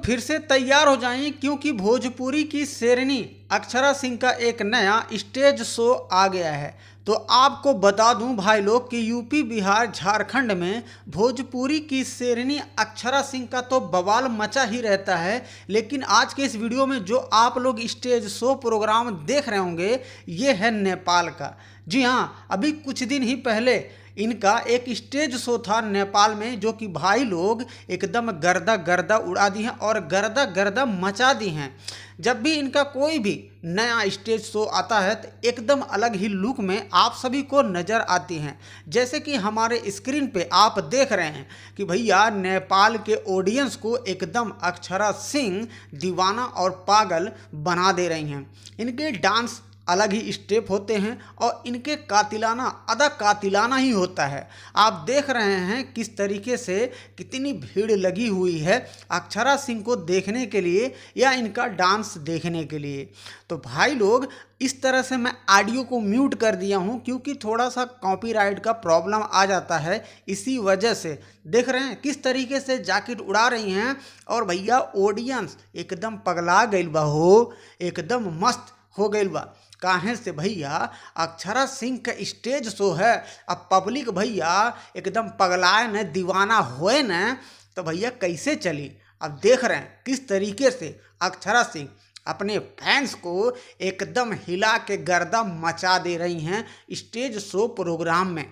फिर से तैयार हो जाएं क्योंकि भोजपुरी की शेरनी अक्षरा सिंह का एक नया स्टेज शो आ गया है। तो आपको बता दूं भाई लोग कि यूपी, बिहार, झारखंड में भोजपुरी की शेरनी अक्षरा सिंह का तो बवाल मचा ही रहता है। लेकिन आज के इस वीडियो में जो आप लोग स्टेज शो प्रोग्राम देख रहे होंगे ये है नेपाल का। जी हाँ, अभी कुछ दिन ही पहले इनका एक स्टेज शो था नेपाल में, जो कि भाई लोग एकदम गर्दा गर्दा उड़ा दी हैं और गर्दा गर्दा मचा दी हैं। जब भी इनका कोई भी नया स्टेज शो आता है तो एकदम अलग ही लुक में आप सभी को नज़र आती हैं। जैसे कि हमारे स्क्रीन पे आप देख रहे हैं कि भैया नेपाल के ऑडियंस को एकदम अक्षरा सिंह दीवाना और पागल बना दे रही हैं। इनके डांस अलग ही स्टेप होते हैं और इनके कातिलाना अदा कातिलाना ही होता है। आप देख रहे हैं किस तरीके से कितनी भीड़ लगी हुई है अक्षरा सिंह को देखने के लिए या इनका डांस देखने के लिए। तो भाई लोग, इस तरह से मैं ऑडियो को म्यूट कर दिया हूं क्योंकि थोड़ा सा कॉपीराइट का प्रॉब्लम आ जाता है। इसी वजह से देख रहे हैं किस तरीके से जैकेट उड़ा रही हैं और भैया ऑडियंस एकदम पगला गइल बा हो, एकदम मस्त हो गइल बा। काहे से भैया अक्षरा सिंह का स्टेज शो है, अब पब्लिक भैया एकदम पगलाए न दीवाना होए न तो भैया कैसे चली। अब देख रहे हैं किस तरीके से अक्षरा सिंह अपने फैंस को एकदम हिला के गर्दा मचा दे रही हैं स्टेज शो प्रोग्राम में।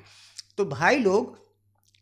तो भाई लोग,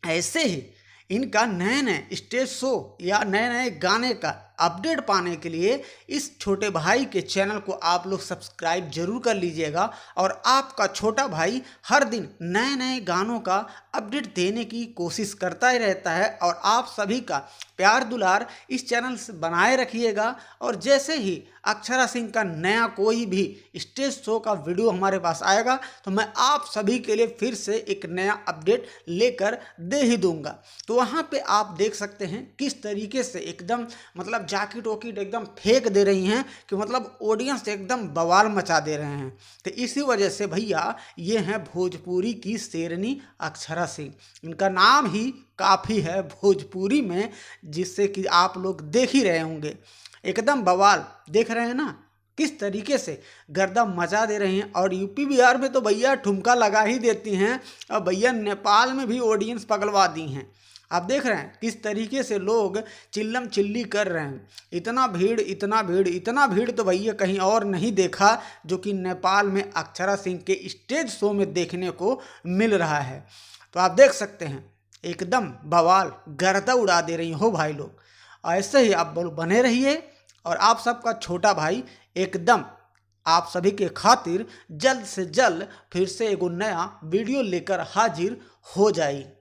ऐसे ही इनका नए नए स्टेज शो या नए नए गाने का अपडेट पाने के लिए इस छोटे भाई के चैनल को आप लोग सब्सक्राइब जरूर कर लीजिएगा। और आपका छोटा भाई हर दिन नए नए गानों का अपडेट देने की कोशिश करता ही रहता है और आप सभी का प्यार दुलार इस चैनल से बनाए रखिएगा। और जैसे ही अक्षरा सिंह का नया कोई भी स्टेज शो का वीडियो हमारे पास आएगा तो मैं आप सभी के लिए फिर से एक नया अपडेट लेकर दे ही दूंगा। तो वहाँ पे आप देख सकते हैं किस तरीके से एकदम मतलब जैकेट वॉकेट एकदम फेंक दे रही हैं कि मतलब ऑडियंस एकदम बवाल मचा दे रहे हैं। तो इसी वजह से भैया ये हैं भोजपुरी की शेरनी अक्षरा सिंह। इनका नाम ही काफ़ी है भोजपुरी में, जिससे कि आप लोग देख ही रहे होंगे एकदम बवाल। देख रहे हैं ना किस तरीके से गर्दा मचा दे रहे हैं। और यूपी बिहार में तो भैया ठुमका लगा ही देती हैं और भैया नेपाल में भी ऑडियंस पगलवा दी हैं। आप देख रहे हैं किस तरीके से लोग चिल्लम चिल्ली कर रहे हैं। इतना भीड़ इतना भीड़ इतना भीड़ तो भैया कहीं और नहीं देखा जो कि नेपाल में अक्षरा सिंह के स्टेज शो में देखने को मिल रहा है। तो आप देख सकते हैं एकदम बवाल गर्दा उड़ा दे रही हो भाई लोग। ऐसे ही आप बने रहिए और आप सबका छोटा भाई एकदम आप सभी के खातिर जल्द से जल्द फिर से एगो नया वीडियो लेकर हाजिर हो जाए।